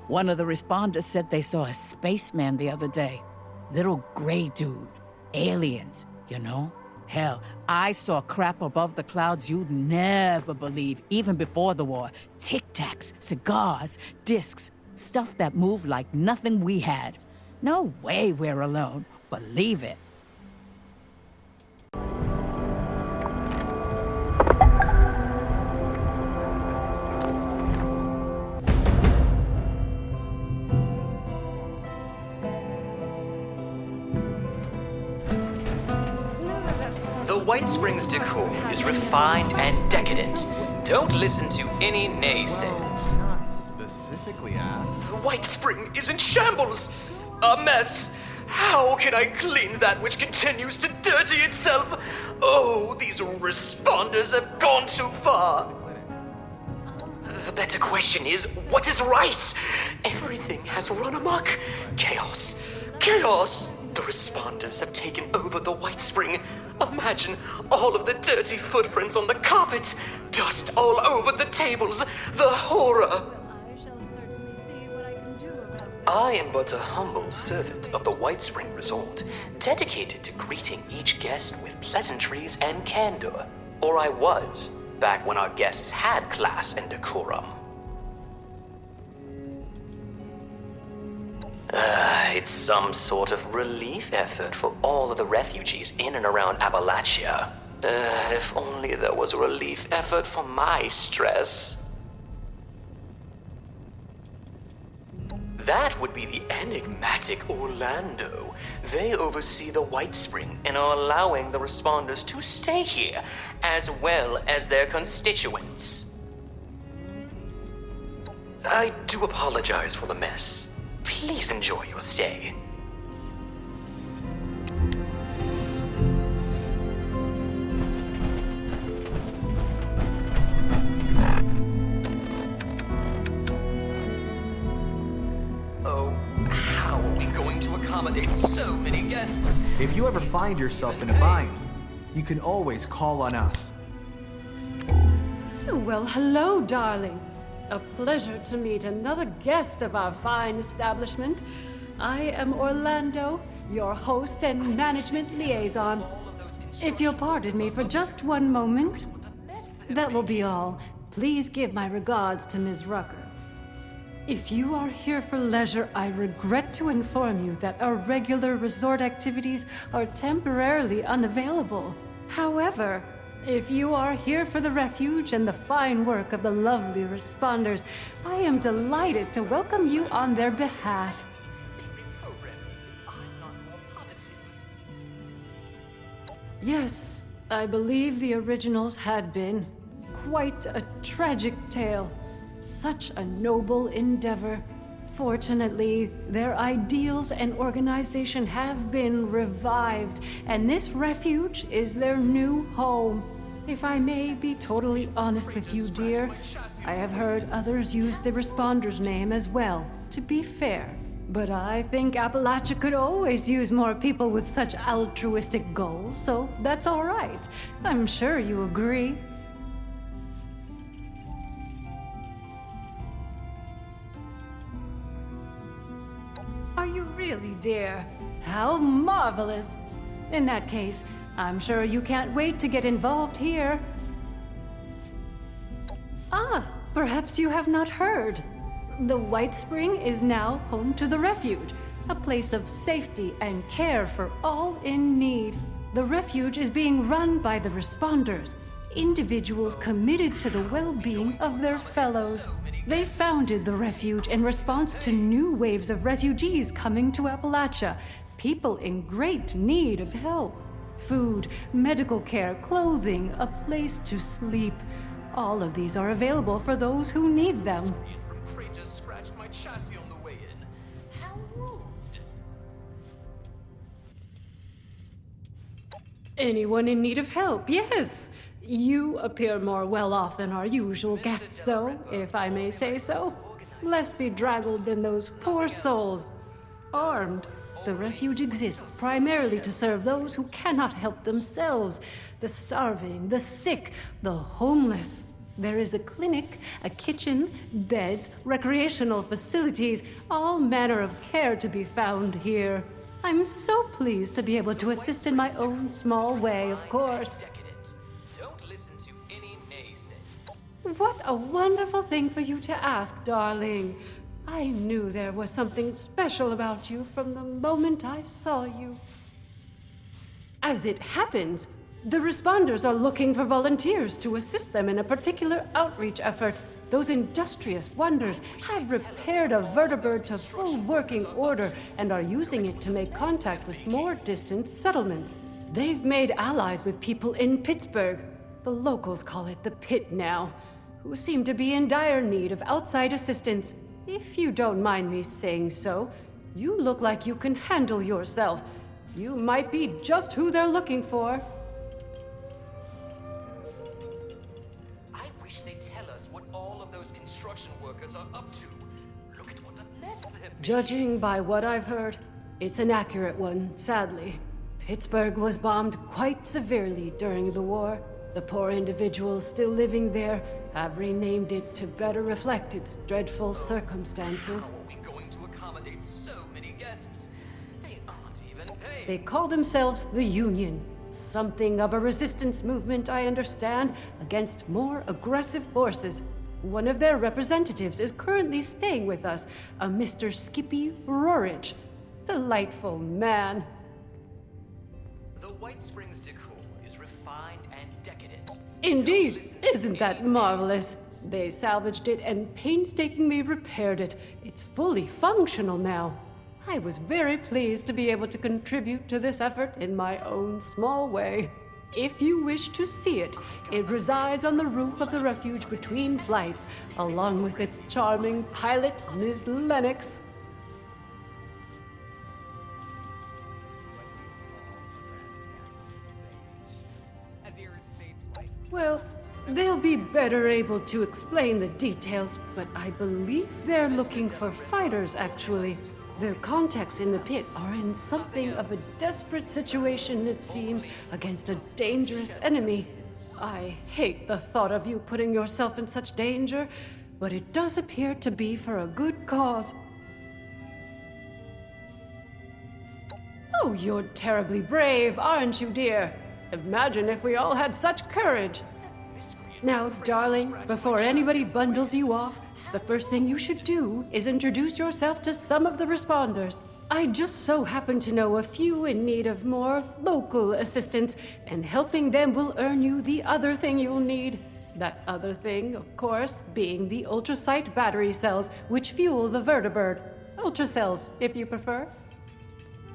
One of the responders said they saw a spaceman the other day. Little gray dude. Aliens, you know? Hell, I saw crap above the clouds you'd never believe, even before the war. Tic-tacs, cigars, discs, stuff that moved like nothing we had. No way we're alone. Believe it. The White Springs decor is refined and decadent. Don't listen to any naysayers. Specifically asked. The White Spring is in shambles! A mess! How can I clean that which continues to dirty itself? Oh, these responders have gone too far! The better question is, what is right? Everything has run amok. Chaos. Chaos! The responders have taken over the White Spring. Imagine all of the dirty footprints on the carpet, dust all over the tables, the horror! I am but a humble servant of the White Spring Resort, dedicated to greeting each guest with pleasantries and candor. Or I was, back when our guests had class and decorum. It's some sort of relief effort for all of the refugees in and around Appalachia. If only there was a relief effort for my stress. That would be the enigmatic Orlando. They oversee the White Spring and are allowing the responders to stay here, as well as their constituents. I do apologize for the mess. Please enjoy your stay. Oh, how are we going to accommodate so many guests? If you ever find yourself in a bind, you can always call on us. Well, hello, darling. A pleasure to meet another guest of our fine establishment. I am Orlando, your host and management liaison. If you'll pardon me for just one moment, that will be all. Please give my regards to Ms. Rucker. If you are here for leisure, I regret to inform you that our regular resort activities are temporarily unavailable. However, if you are here for the refuge and the fine work of the lovely responders, I am delighted to welcome you on their behalf. Yes, I believe the originals had been. Quite a tragic tale. Such a noble endeavor. Fortunately, their ideals and organization have been revived, and this refuge is their new home. If I may be totally honest with you, dear, I have heard others use the Responder's name as well, to be fair. But I think Appalachia could always use more people with such altruistic goals, so that's all right. I'm sure you agree. Are you really, dear? How marvelous! In that case, I'm sure you can't wait to get involved here. Ah, perhaps you have not heard. The White Spring is now home to the refuge, a place of safety and care for all in need. The refuge is being run by the responders, individuals committed to the well-being of their fellows. They founded the refuge in response to new waves of refugees coming to Appalachia, people in great need of help. Food, medical care, clothing, a place to sleep. All of these are available for those who need them. Anyone in need of help, yes. You appear more well-off than our usual guests, though, if I may say so. Less bedraggled than those poor souls. Armed, the refuge exists primarily to serve those who cannot help themselves. The starving, the sick, the homeless. There is a clinic, a kitchen, beds, recreational facilities, all manner of care to be found here. I'm so pleased to be able to assist in my own small way, of course. Decadent. Don't listen to any naysayers. What a wonderful thing for you to ask, darling. I knew there was something special about you from the moment I saw you. As it happens, the responders are looking for volunteers to assist them in a particular outreach effort. Those industrious wonders have repaired a vertibird to full working order and are using it to make contact with more distant settlements. They've made allies with people in Pittsburgh. The locals call it the Pitt now, who seem to be in dire need of outside assistance. If you don't mind me saying so, you look like you can handle yourself. You might be just who they're looking for. I wish they'd tell us what all of those construction workers are up to. Look at what a mess they're making. Judging by what I've heard, it's an accurate one, sadly. Pittsburgh was bombed quite severely during the war. The poor individuals still living there have renamed it to better reflect its dreadful circumstances. How are we going to accommodate so many guests? They aren't even paid. They call themselves the Union. Something of a resistance movement, I understand, against more aggressive forces. One of their representatives is currently staying with us, a Mr. Skippy Rorridge. Delightful man. The White Springs decor is refined and decadent. Indeed, isn't that marvelous? They salvaged it and painstakingly repaired it. It's fully functional now. I was very pleased to be able to contribute to this effort in my own small way. If you wish to see it, it resides on the roof of the refuge between flights, along with its charming pilot, Ms. Lennox. Well, they'll be better able to explain the details, but I believe they're looking for fighters, actually. Their contacts in the pit are in something of a desperate situation, it seems, against a dangerous enemy. I hate the thought of you putting yourself in such danger, but it does appear to be for a good cause. Oh, you're terribly brave, aren't you, dear? Imagine if we all had such courage. Now, darling, before anybody bundles you off, the first thing you should do is introduce yourself to some of the responders. I just so happen to know a few in need of more local assistance, and helping them will earn you the other thing you'll need. That other thing, of course, being the ultrasight battery cells, which fuel the vertibird. Ultracells, if you prefer.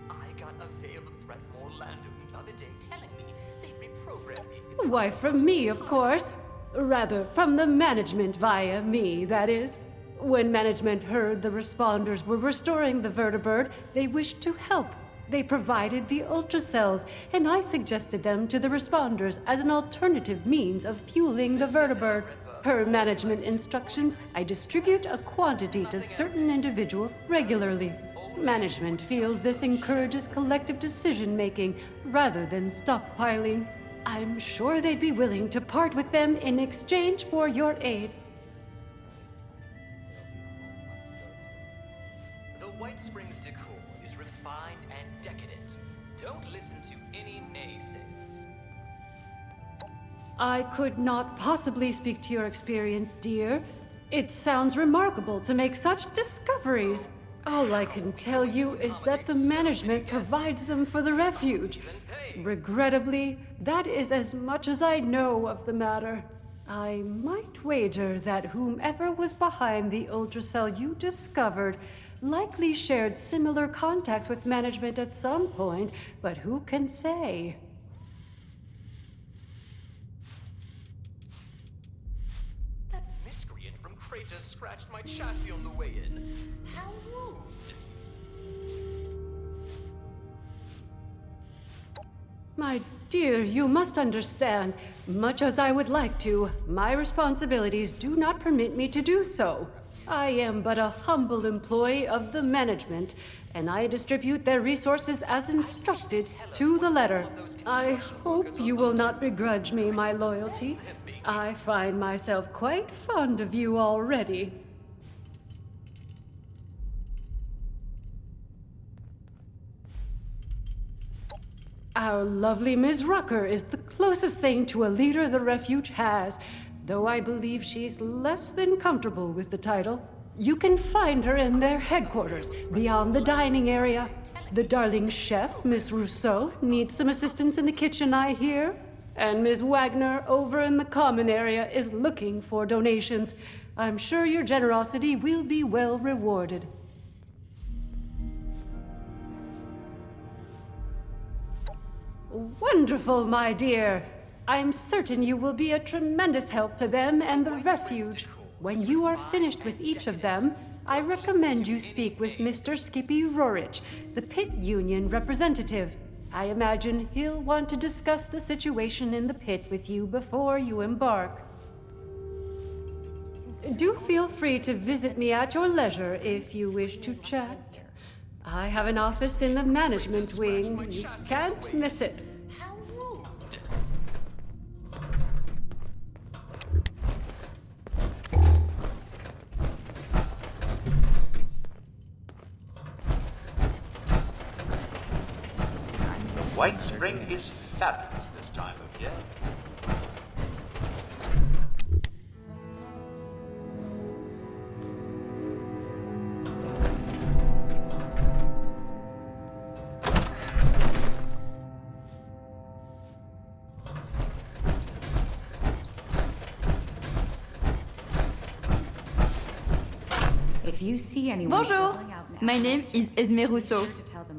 I got a veiled threat from Orlando the other day telling me they'd reprogram me. if Why, from me, of course. Rather, from the management via me, that is. When management heard the responders were restoring the vertibird, they wished to help. They provided the ultracells, and I suggested them to the responders as an alternative means of fueling the vertibird. Per management instructions, I distribute a quantity to certain individuals regularly. Management feels this encourages collective decision-making rather than stockpiling. I'm sure they'd be willing to part with them in exchange for your aid. The White Springs decor is refined and decadent. Don't listen to any naysayers. I could not possibly speak to your experience, dear. It sounds remarkable to make such discoveries. All I can tell you is that the management provides them for the refuge. Regrettably, that is as much as I know of the matter. I might wager that whomever was behind the ultracell you discovered likely shared similar contacts with management at some point, but who can say? That miscreant from Crater scratched my chassis on the way in. How rude. My dear, you must understand, much as I would like to, my responsibilities do not permit me to do so. I am but a humble employee of the management, and I distribute their resources as instructed to the letter. I hope you will not begrudge me my loyalty. I find myself quite fond of you already. Our lovely Ms. Rucker is the closest thing to a leader the refuge has, though I believe she's less than comfortable with the title. You can find her in their headquarters, beyond the dining area. The darling chef, Miss Rousseau, needs some assistance in the kitchen, I hear. And Ms. Wagner, over in the common area, is looking for donations. I'm sure your generosity will be well rewarded. Wonderful, my dear. I'm certain you will be a tremendous help to them and the refuge. When you are finished with each of them, I recommend you speak with Mr. Skippy Rorich, the Pitt Union representative. I imagine he'll want to discuss the situation in the pit with you before you embark. Do feel free to visit me at your leisure if you wish to chat. I have an office in the management wing. You can't miss it. How rude. White Spring is fabulous this time of year. If you see anyone Bonjour! stalling out now, My name is Esme Rousseau,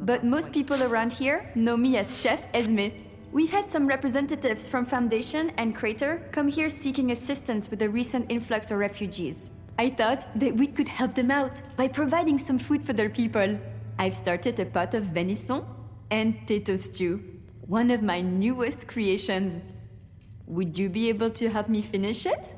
but most people around here know me as Chef Esme. We've had some representatives from Foundation and Crater come here seeking assistance with the recent influx of refugees. I thought that we could help them out by providing some food for their people. I've started a pot of venison and potato stew, one of my newest creations. Would you be able to help me finish it?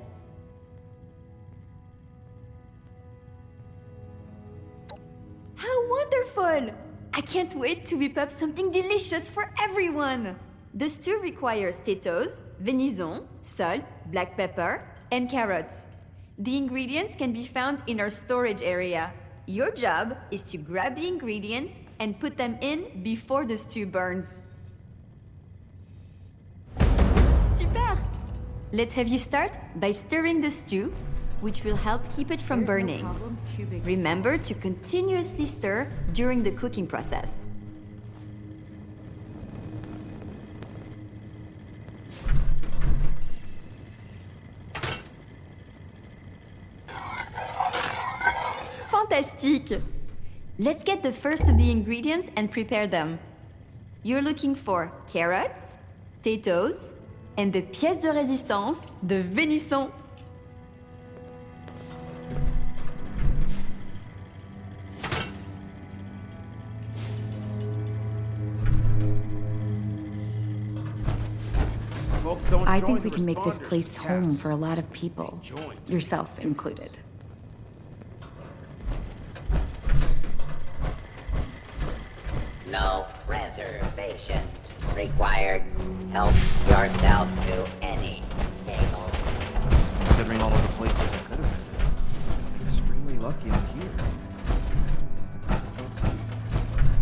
How wonderful! I can't wait to whip up something delicious for everyone! The stew requires potatoes, venison, salt, black pepper, and carrots. The ingredients can be found in our storage area. Your job is to grab the ingredients and put them in before the stew burns. Super! Let's have you start by stirring the stew, which will help keep it from burning. Remember to continuously stir during the cooking process. Fantastique! Let's get the first of the ingredients and prepare them. You're looking for carrots, potatoes, and the pièce de résistance, the venison. I think we can make this place home for a lot of people, yourself included. No reservations required. Help yourself to any table. Considering all of the places I could have been, I'm extremely lucky I'm here. Let's see.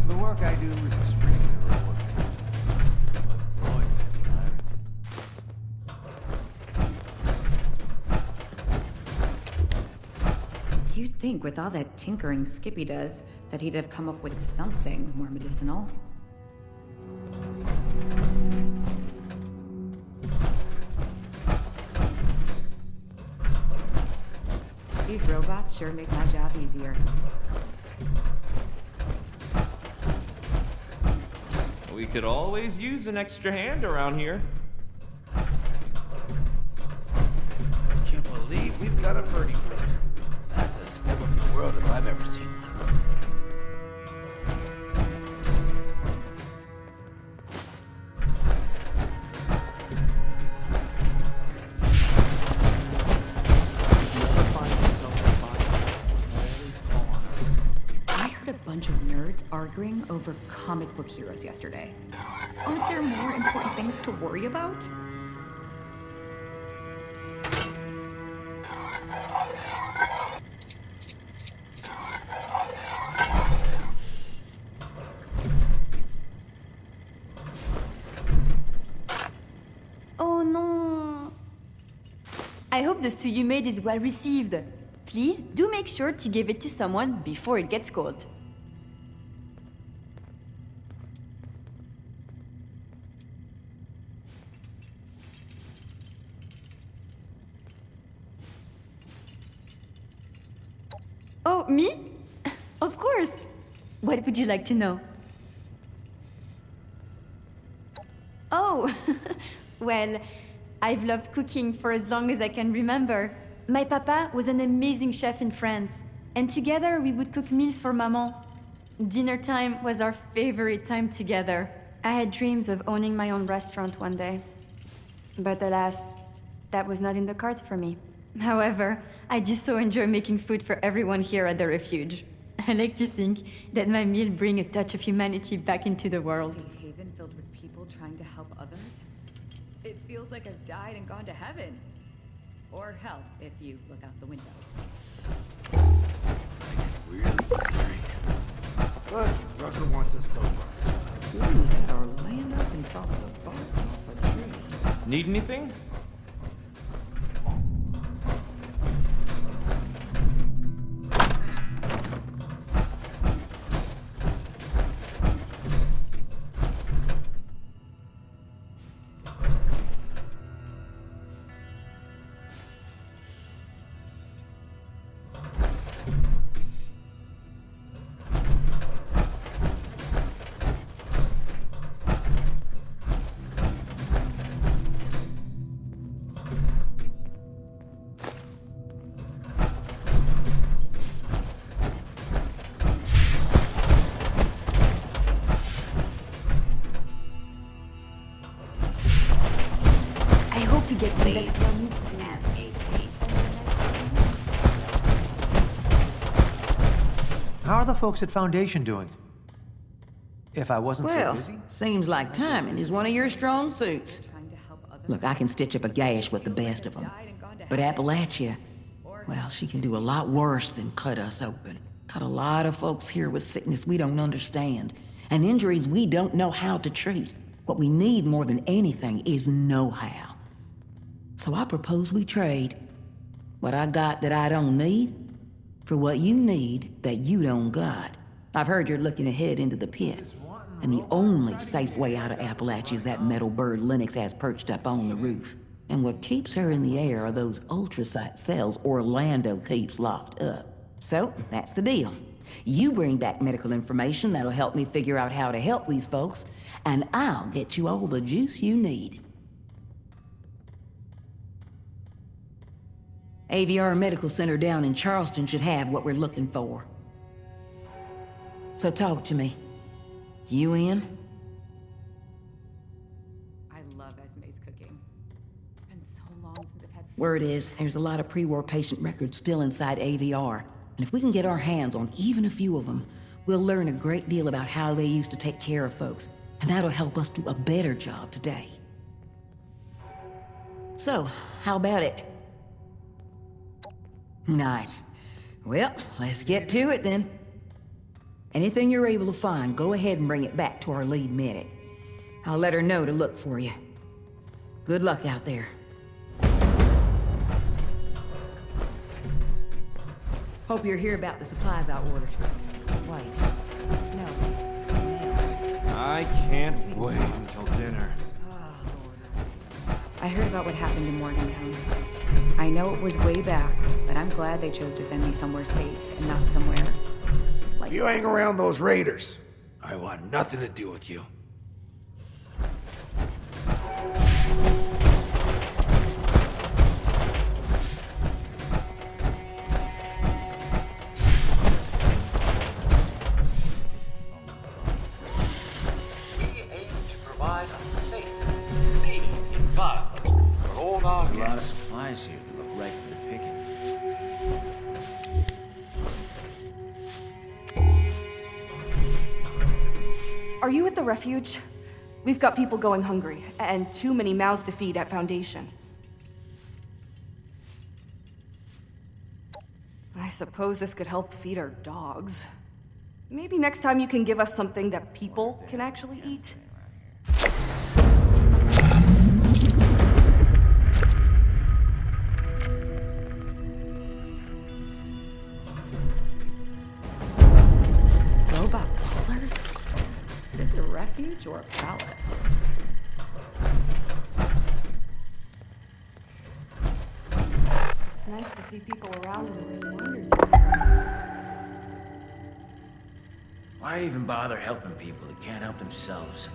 The work I do is extremely rewarding. But boy, is it tiring. You'd think with all that tinkering Skippy does, that he'd have come up with something more medicinal. These robots sure make my job easier. We could always use an extra hand around here. Can't believe we've got a birdie bird. That's a step up in the world if I've ever seen one. If you ever find yourself in a bind, bunch of nerds arguing over comic book heroes yesterday. Aren't there more important things to worry about? Oh no! I hope the stew you made is well received. Please do make sure to give it to someone before it gets cold. Oh, me? Of course. What would you like to know? Oh, well, I've loved cooking for as long as I can remember. My papa was an amazing chef in France, and together we would cook meals for Maman. Dinner time was our favorite time together. I had dreams of owning my own restaurant one day. But alas, that was not in the cards for me. However, I just so enjoy making food for everyone here at the refuge. I like to think that my meal bring a touch of humanity back into the world. Safe haven filled with people trying to help others? It feels like I've died and gone to heaven. Or hell, if you look out the window. Really must drink. But Rucker wants us sober. We had our land up and top of the bark off a tree. Need anything? How are the folks at Foundation doing? If I wasn't so Well, busy? seems like timing is one of your strong suits. Look, I can stitch up a gash with the best of them. But Appalachia, well, she can do a lot worse than cut us open. Got a lot of folks here with sickness we don't understand, and injuries we don't know how to treat. What we need more than anything is know-how. So I propose we trade what I got that I don't need for what you need that you don't got. I've heard you're looking ahead into the pit, and the only safe way out of Appalachia is that metal bird Lennox has perched up on the roof. And what keeps her in the air are those ultrasight cells Orlando keeps locked up. So, that's the deal. You bring back medical information that'll help me figure out how to help these folks, and I'll get you all the juice you need. AVR Medical Center down in Charleston should have what we're looking for. So talk to me. You in? I love Esme's cooking. It's been so long since I've had... Word is, there's a lot of pre-war patient records still inside AVR. And if we can get our hands on even a few of them, we'll learn a great deal about how they used to take care of folks. And that'll help us do a better job today. So, how about it? Nice. Well, let's get to it then. Anything you're able to find, go ahead and bring it back to our lead medic. I'll let her know to look for you. Good luck out there. Hope you're here about the supplies I ordered. Wait. No, please. I can't wait until dinner. I heard about what happened in Morgantown. I know it was way back, but I'm glad they chose to send me somewhere safe and not somewhere like... If you hang around those raiders, I want nothing to do with you. We aim to provide a safe, clean environment for all our A lot of guests. supplies here that look right for the picking. are you at the refuge? We've got people going hungry, and too many mouths to feed at Foundation. I suppose this could help feed our dogs. Maybe next time you can give us something that people can actually eat. Robot ballers? Is this a refuge or a palace? It's nice to see people around in the responders. Why even bother helping people that can't help themselves?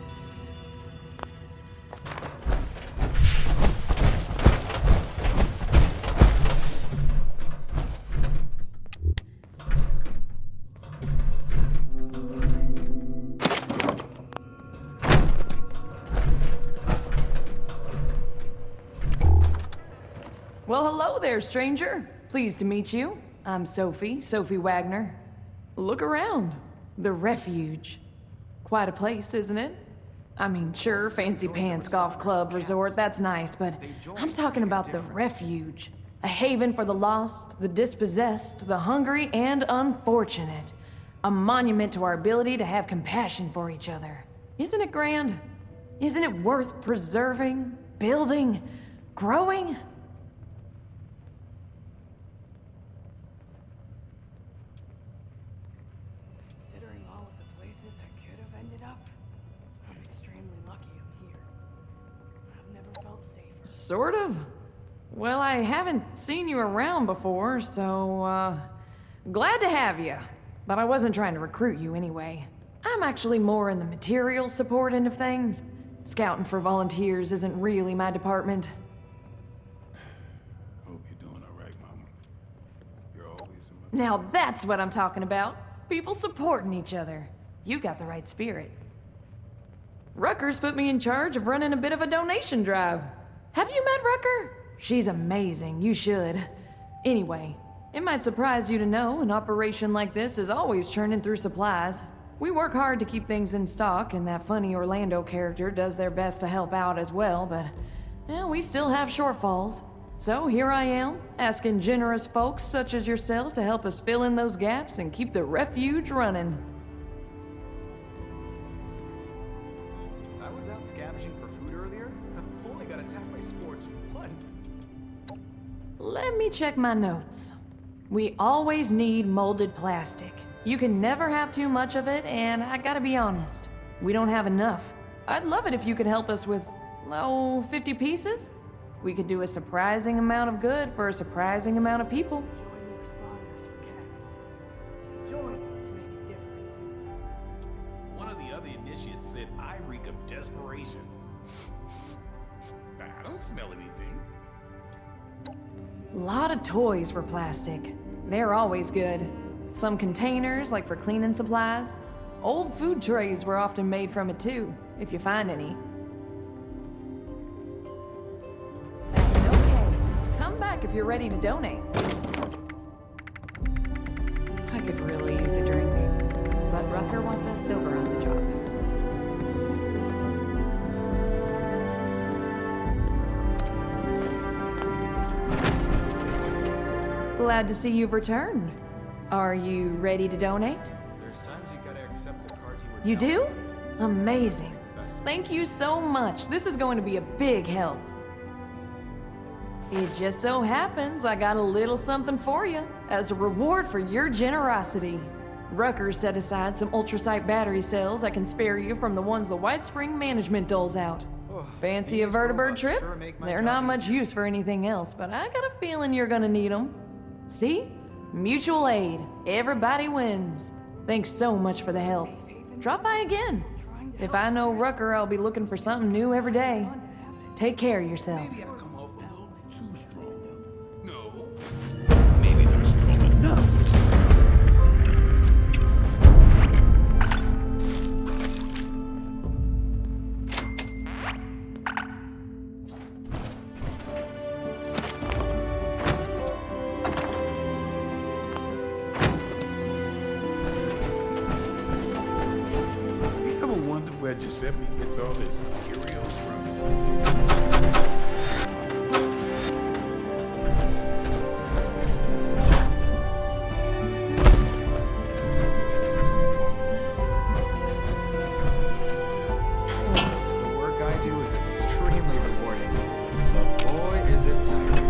Well, hello there, stranger. Pleased to meet you. I'm Sophie Wagner. Look around. The refuge. Quite a place, isn't it? I mean, sure, fancy pants, golf club, resort, that's nice, but I'm talking about the refuge. A haven for the lost, the dispossessed, the hungry, and unfortunate. A monument to our ability to have compassion for each other. Isn't it grand? Isn't it worth preserving, building, growing? Considering all of the places I could have ended up, I'm extremely lucky I'm here. I've never felt safer. Sort of. Well, I haven't seen you around before, so, glad to have you. But I wasn't trying to recruit you anyway. I'm actually more in the material support end of things. Scouting for volunteers isn't really my department. Hope you're doing all right, Mama. You're always in my... Now that's what I'm talking about. People supporting each other. You got the right spirit. Rucker's put me in charge of running a bit of a donation drive. Have you met Rucker? She's amazing, you should. Anyway, it might surprise you to know an operation like this is always churning through supplies. We work hard to keep things in stock, and that funny Orlando character does their best to help out as well, but well, we still have shortfalls. So here I am, asking generous folks such as yourself to help us fill in those gaps and keep the refuge running. I was out scavenging for food earlier. I only got attacked by scorched once. Let me check my notes. We always need molded plastic. You can never have too much of it, and I gotta be honest, we don't have enough. I'd love it if you could help us with, 50 pieces? We could do a surprising amount of good for a surprising amount of people. Join the responders for caps. Join to make a difference. One of the other initiates said I reek of desperation. I don't smell anything. Lot of toys were plastic. They're always good. Some containers, like for cleaning supplies. Old food trays were often made from it too, if you find any. That's okay. Come back if you're ready to donate. I could really use a drink, but Rucker wants us sober on the job. Glad to see you've returned. Are you ready to donate? There's times you gotta accept the cards you were You do? dealt. Amazing. Thank you so much. This is going to be a big help. It just so happens I got a little something for you as a reward for your generosity. Rucker set aside some ultrasight battery cells I can spare you from the ones the White Spring management doles out. Fancy a vertibird trip? They're not much use for anything else, but I got a feeling you're gonna need them. See? Mutual aid. Everybody wins. Thanks so much for the help. Drop by again. If I know Rucker, I'll be looking for something new every day. Take care of yourself. Maybe I come off a little too strong. No. Maybe they're strong enough. Giuseppe gets all his curios from? The work I do is extremely rewarding, but boy, is it tiring.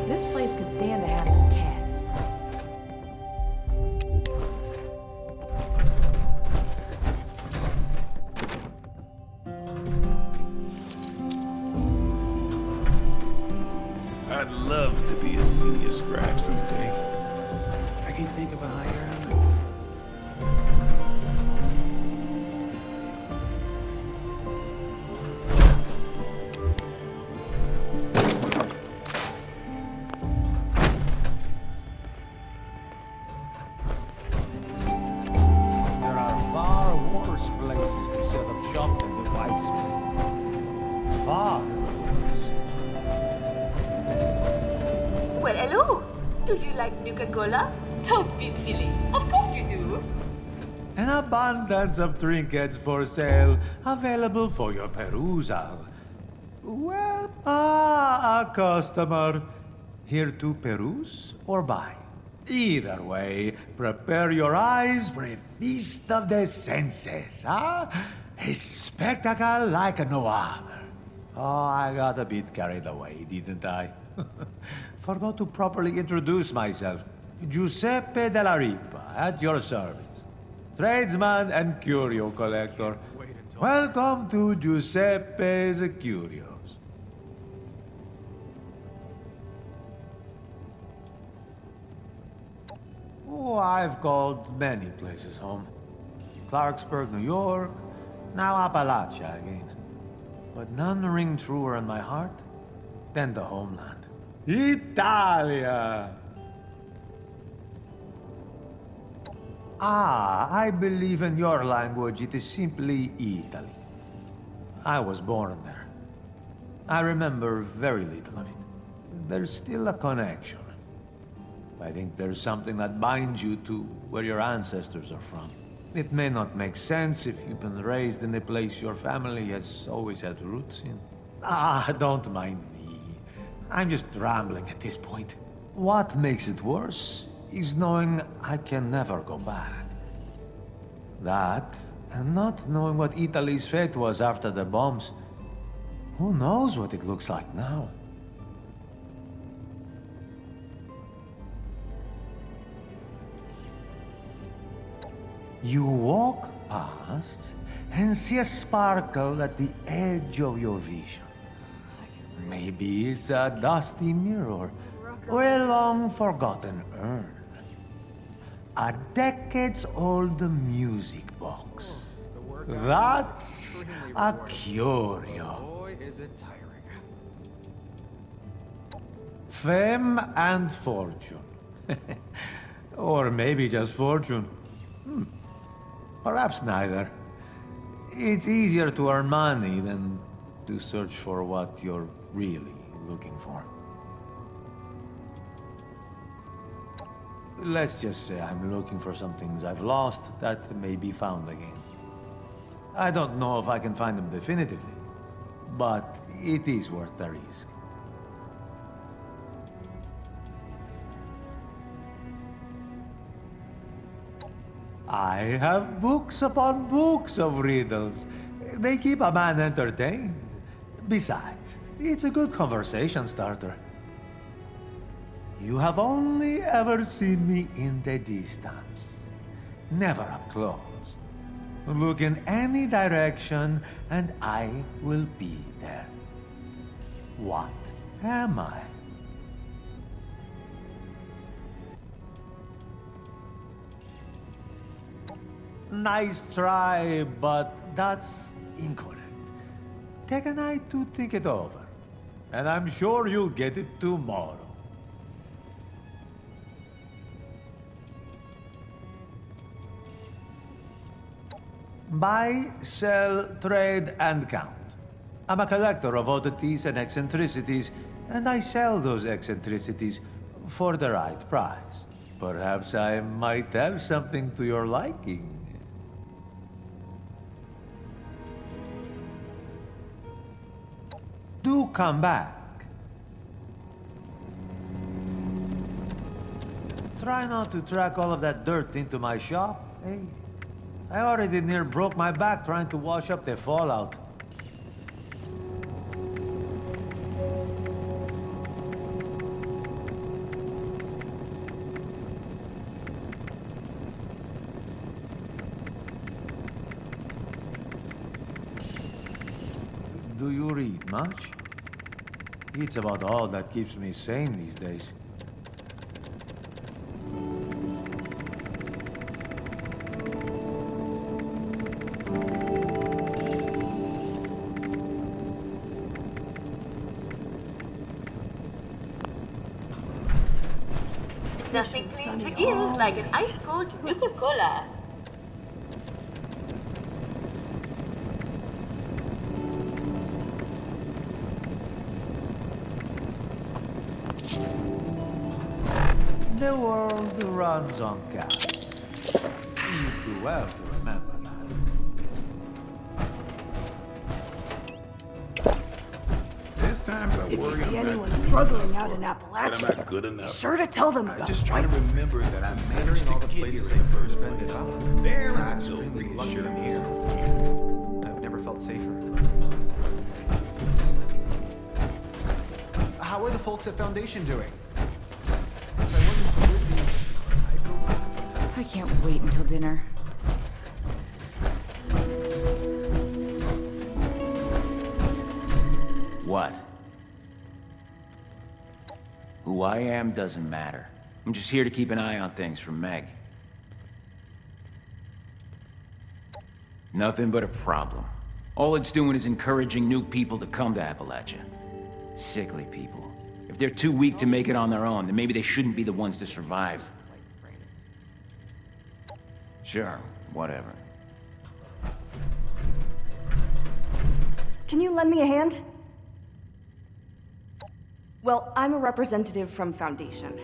This place could stand to have some cats. I'd love to be a senior scribe someday. I can't think of a higher honor. There are far worse places to set up shop than the White Spring. Far worse. Well, hello. Do you like Nuka-Cola? Don't be silly. Of course you do. An abundance of trinkets for sale, available for your perusal. Well, a customer. Here to peruse or buy? Either way, prepare your eyes for a feast of the senses, huh? A spectacle like no other. Oh, I got a bit carried away, didn't I? Forgot to properly introduce myself. Giuseppe della Ripa, at your service. Tradesman and curio collector. Welcome to Giuseppe's Curios. Oh, I've called many places home. Clarksburg, New York, now Appalachia again. But none ring truer in my heart than the homeland. Italia! Ah, I believe in your language it is simply Italy. I was born there. I remember very little of it. There's still a connection. I think there's something that binds you to where your ancestors are from. It may not make sense if you've been raised in a place your family has always had roots in. Ah, don't mind me. I'm just rambling at this point. What makes it worse is knowing I can never go back. That, and not knowing what Italy's fate was after the bombs. Who knows what it looks like now? You walk past and see a sparkle at the edge of your vision. Maybe it's a dusty mirror or a long-forgotten urn. A decades-old music box. That's a curio. Boy, is it tiring. Fame and fortune. Or maybe just fortune. Perhaps neither. It's easier to earn money than to search for what you're really looking for. Let's just say I'm looking for some things I've lost that may be found again. I don't know if I can find them definitively, but it is worth the risk. I have books upon books of riddles. They keep a man entertained. Besides, it's a good conversation starter. You have only ever seen me in the distance, never up close. Look in any direction, and I will be there. What am I? Nice try, but that's incorrect. Take a night to think it over, and I'm sure you'll get it tomorrow. Buy, sell, trade, and count. I'm a collector of oddities and eccentricities, and I sell those eccentricities for the right price. Perhaps I might have something to your liking. Do come back. Try not to track all of that dirt into my shop, eh? I already near broke my back trying to wash up the fallout. Do you read much? It's about all that keeps me sane these days. Nothing cleans the gills like an ice-cold Nuka-Cola. The world runs on cash. You do well to remember that. There's times I If you worry see I'm anyone not struggling out in that I'm Appalachia, not good enough. be sure to tell them I about just it. try to remember that I managed to get here in the first place. There I go, lucky I'm here. I've never felt safer. How are the folks at Foundation doing? If I wasn't so busy, I'd go visit sometime. I can't wait until dinner. What? Who I am doesn't matter. I'm just here to keep an eye on things for Meg. Nothing but a problem. All it's doing is encouraging new people to come to Appalachia. Sickly people. If they're too weak to make it on their own, then maybe they shouldn't be the ones to survive. Sure, whatever. Can you lend me a hand? Well, I'm a representative from Foundation.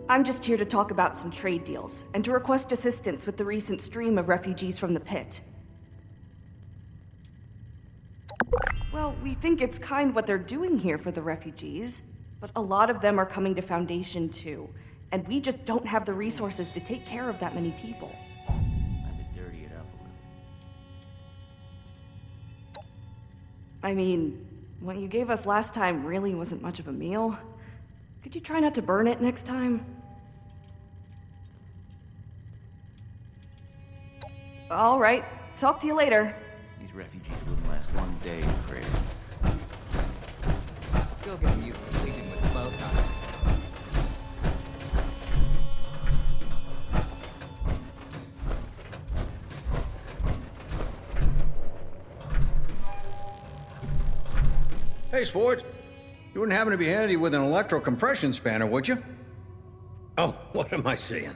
I'm just here to talk about some trade deals, and to request assistance with the recent stream of refugees from the Pit. Well, we think it's kind what they're doing here for the refugees, but a lot of them are coming to Foundation too, and we just don't have the resources to take care of that many people. Time to dirty it up a little. I mean, what you gave us last time really wasn't much of a meal. Could you try not to burn it next time? All right, talk to you later. These refugees wouldn't last one day in Crater. Still getting used to sleeping with both eyes. Hey, sport. You wouldn't happen to be handy with an electro-compression spanner, would you? Oh, what am I saying?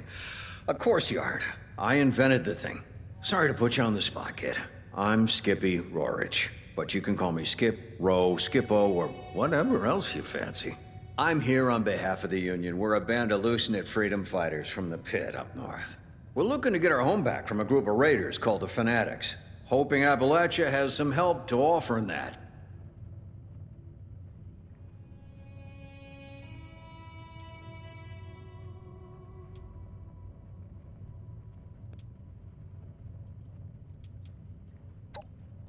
Of course you aren't. I invented the thing. Sorry to put you on the spot, kid. I'm Skippy Rorich, but you can call me Skip, Ro, Skippo, or whatever else you fancy. I'm here on behalf of the Union. We're a band of loose-knit freedom fighters from the Pit up north. We're looking to get our home back from a group of raiders called the Fanatics, hoping Appalachia has some help to offer in that.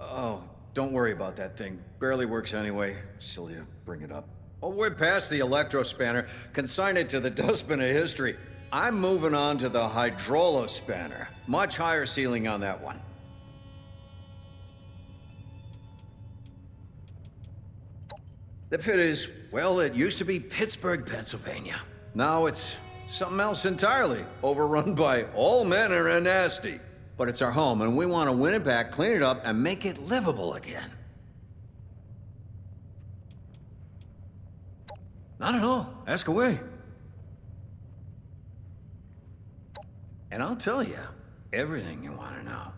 Oh, don't worry about that thing. Barely works anyway. Silly to bring it up. Oh, we're past the electro spanner. Consign it to the dustbin of history. I'm moving on to the hydrolo spanner. Much higher ceiling on that one. The Pit is, well, it used to be Pittsburgh, Pennsylvania. Now it's something else entirely, overrun by all manner of nasty. But it's our home, and we want to win it back, clean it up, and make it livable again. Not at all. Ask away. And I'll tell you everything you want to know.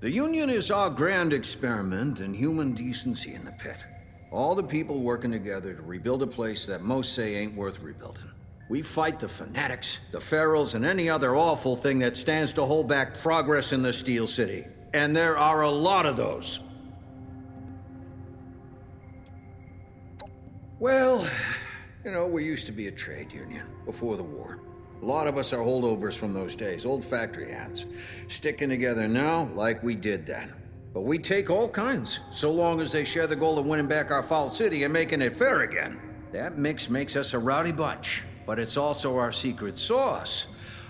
The Union is our grand experiment in human decency in the Pit. All the people working together to rebuild a place that most say ain't worth rebuilding. We fight the fanatics, the ferals, and any other awful thing that stands to hold back progress in the Steel City. And there are a lot of those. Well, you know, we used to be a trade union before the war. A lot of us are holdovers from those days, old factory hands, sticking together now like we did then. But we take all kinds, so long as they share the goal of winning back our foul city and making it fair again. That mix makes us a rowdy bunch, but it's also our secret sauce.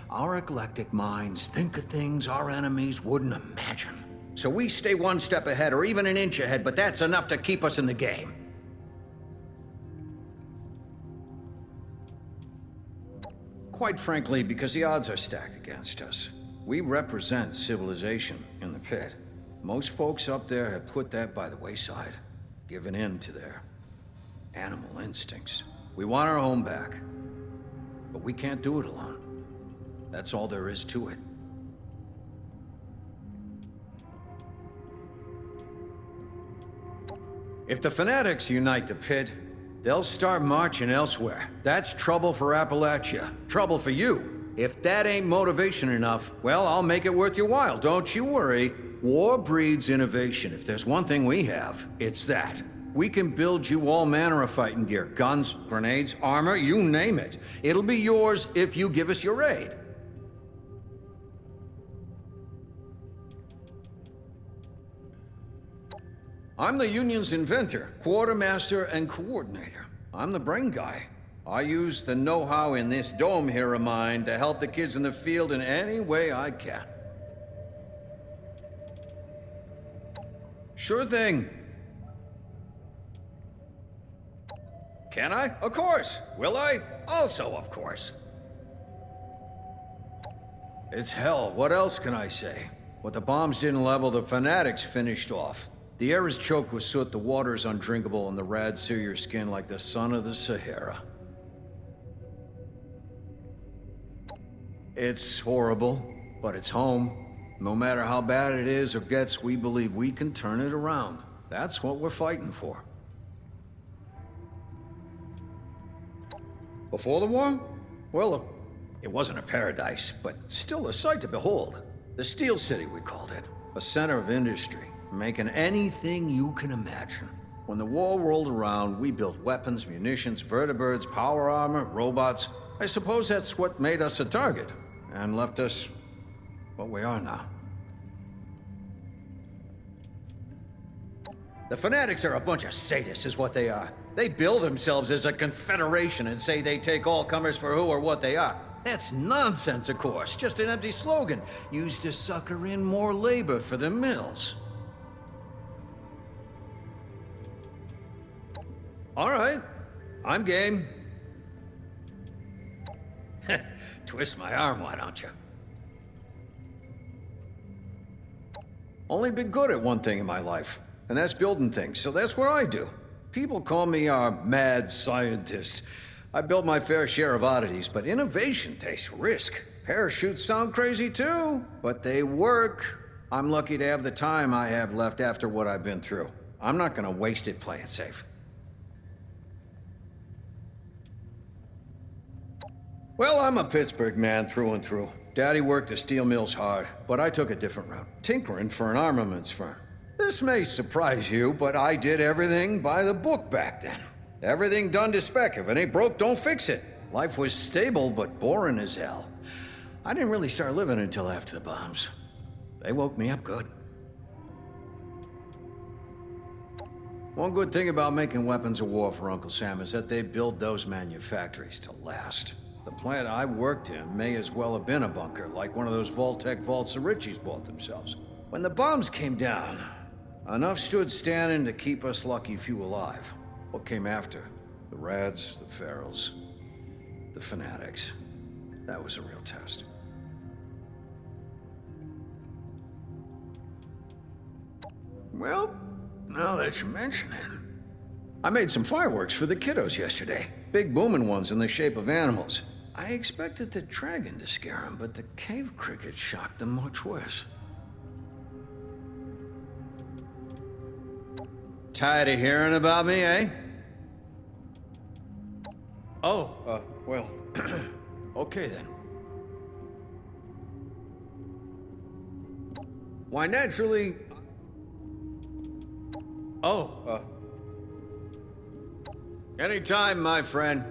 Our eclectic minds think of things our enemies wouldn't imagine. So we stay one step ahead or even an inch ahead, but that's enough to keep us in the game. Quite frankly, because the odds are stacked against us. We represent civilization in the pit. Most folks up there have put that by the wayside, given in to their animal instincts. We want our home back, but we can't do it alone. That's all there is to it. If the fanatics unite the pit, they'll start marching elsewhere. That's trouble for Appalachia. Trouble for you. If that ain't motivation enough, well, I'll make it worth your while. Don't you worry. War breeds innovation. If there's one thing we have, it's that. We can build you all manner of fighting gear. Guns, grenades, armor, you name it. It'll be yours if you give us your aid. I'm the Union's inventor, quartermaster, and coordinator. I'm the brain guy. I use the know-how in this dome here of mine to help the kids in the field in any way I can. Sure thing. Can I? Of course. Will I? Also, of course. It's hell. What else can I say? What the bombs didn't level, the fanatics finished off. The air is choked with soot, the water is undrinkable, and the rads sear your skin like the sun of the Sahara. It's horrible, but it's home. No matter how bad it is or gets, we believe we can turn it around. That's what we're fighting for. Before the war? Well, it wasn't a paradise, but still a sight to behold. The Steel City, we called it. A center of industry, making anything you can imagine. When the war rolled around, we built weapons, munitions, vertibirds, power armor, robots. I suppose that's what made us a target, and left us what we are now. The fanatics are a bunch of sadists, is what they are. They bill themselves as a confederation and say they take all comers for who or what they are. That's nonsense, of course, just an empty slogan, used to sucker in more labor for the mills. All right, I'm game. Twist my arm, why don't you? Only been good at one thing in my life, and that's building things, so that's what I do. People call me a mad scientist. I built my fair share of oddities, but innovation takes risk. Parachutes sound crazy too, but they work. I'm lucky to have the time I have left after what I've been through. I'm not gonna waste it playing safe. Well, I'm a Pittsburgh man through and through. Daddy worked the steel mills hard, but I took a different route, tinkering for an armaments firm. This may surprise you, but I did everything by the book back then. Everything done to spec. If it ain't broke, don't fix it. Life was stable, but boring as hell. I didn't really start living until after the bombs. They woke me up good. One good thing about making weapons of war for Uncle Sam is that they build those manufactories to last. The plant I worked in may as well have been a bunker, like one of those Vault-Tec vaults the Richies bought themselves. When the bombs came down, enough stood standing to keep us lucky few alive. What came after? The Rads, the Ferals, the Fanatics. That was a real test. Well, now that you mention it, I made some fireworks for the kiddos yesterday. Big booming ones in the shape of animals. I expected the dragon to scare them, but the cave cricket shocked them much worse. Tired of hearing about me, eh? Oh, well, Okay then. Why, naturally... Oh, anytime, my friend.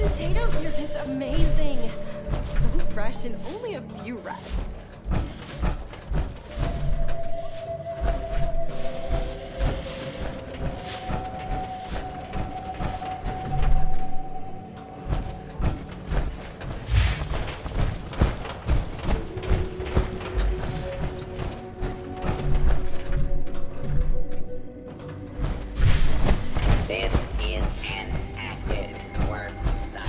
Potatoes are just amazing. So fresh and only a few reps. This is an active work site.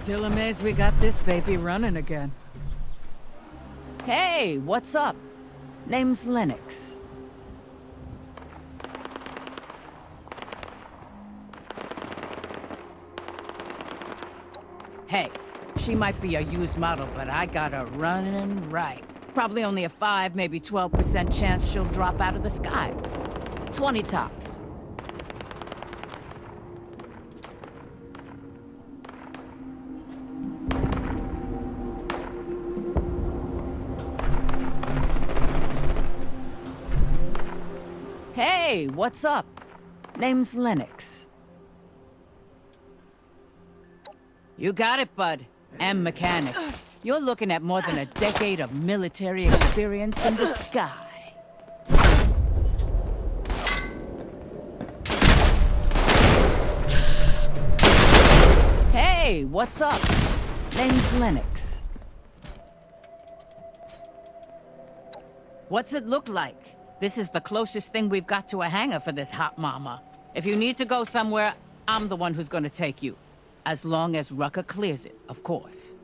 Still amazed we got this baby running again. Hey, what's up? Name's Lennox. Hey, she might be a used model, but I got her running right. Probably only a 5, maybe 12% chance she'll drop out of the sky. 20 tops. Hey, what's up? Name's Lennox. You got it, bud. And mechanic. You're looking at more than a decade of military experience in the sky. Hey, what's up? Name's Lennox. What's it look like? This is the closest thing we've got to a hangar for this hot mama. If you need to go somewhere, I'm the one who's gonna take you. As long as Rucker clears it, of course.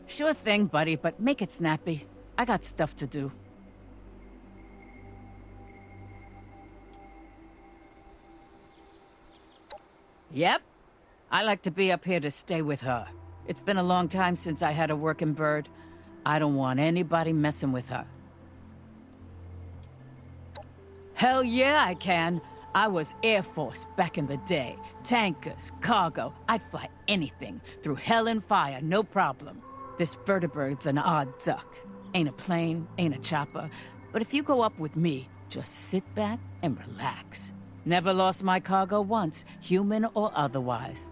Sure thing, buddy, but make it snappy. I got stuff to do. Yep. I like to be up here to stay with her. It's been a long time since I had a working bird. I don't want anybody messing with her. Hell yeah, I can. I was Air Force back in the day. Tankers, cargo, I'd fly anything. Through hell and fire, no problem. This vertebrate's an odd duck. Ain't a plane, ain't a chopper. But if you go up with me, just sit back and relax. Never lost my cargo once, human or otherwise.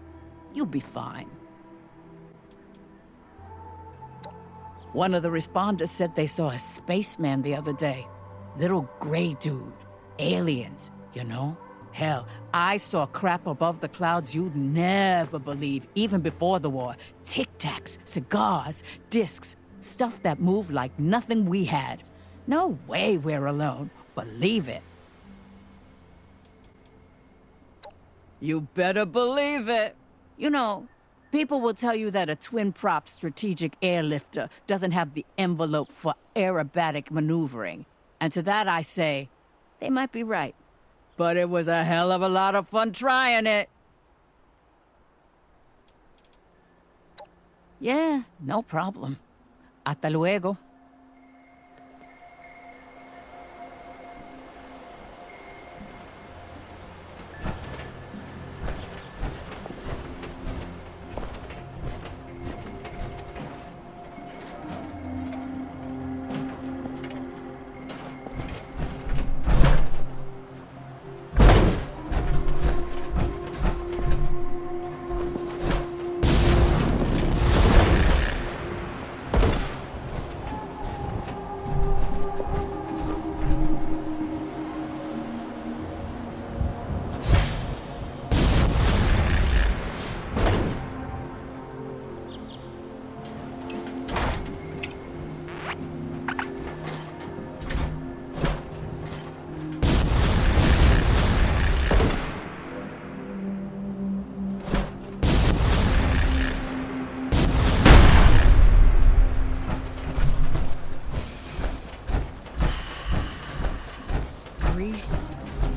You'll be fine. One of the responders said they saw a spaceman the other day. Little gray dude. Aliens, you know? Hell, I saw crap above the clouds you'd never believe, even before the war. Tic-tacs, cigars, discs, stuff that moved like nothing we had. No way we're alone. Believe it. You better believe it. You know, people will tell you that a twin-prop strategic airlifter doesn't have the envelope for aerobatic maneuvering. And to that I say, they might be right. But it was a hell of a lot of fun trying it. Yeah, no problem. Hasta luego.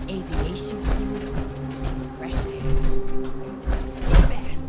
Aviation fuel and fresh air. Best.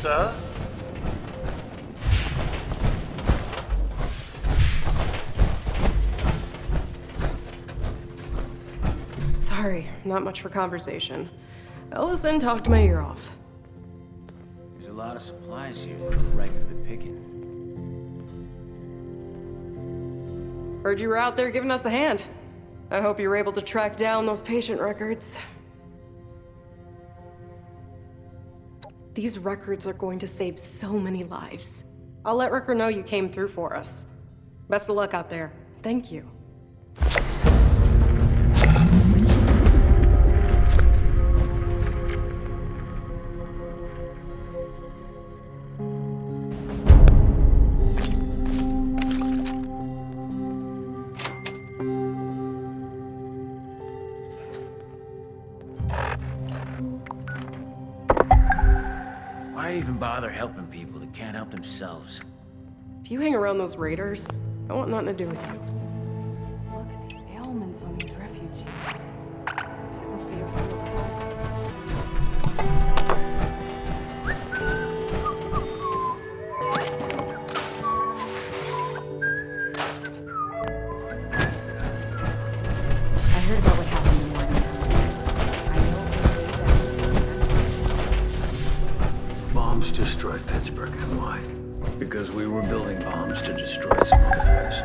Sir? Sorry, not much for conversation. Ellison talked my ear off. There's a lot of supplies here that are right for the picking. Heard you were out there giving us a hand. I hope you were able to track down those patient records. These records are going to save so many lives. I'll let Ricker know you came through for us. Best of luck out there. Thank you. Why even bother helping people that can't help themselves? If you hang around those raiders, I want nothing to do with you. Look at the ailments on these refugees. Pitt must be a real I heard about what happened in Morgan. Bombs destroyed Pittsburgh, and why? Because we were building bombs to destroy some other place.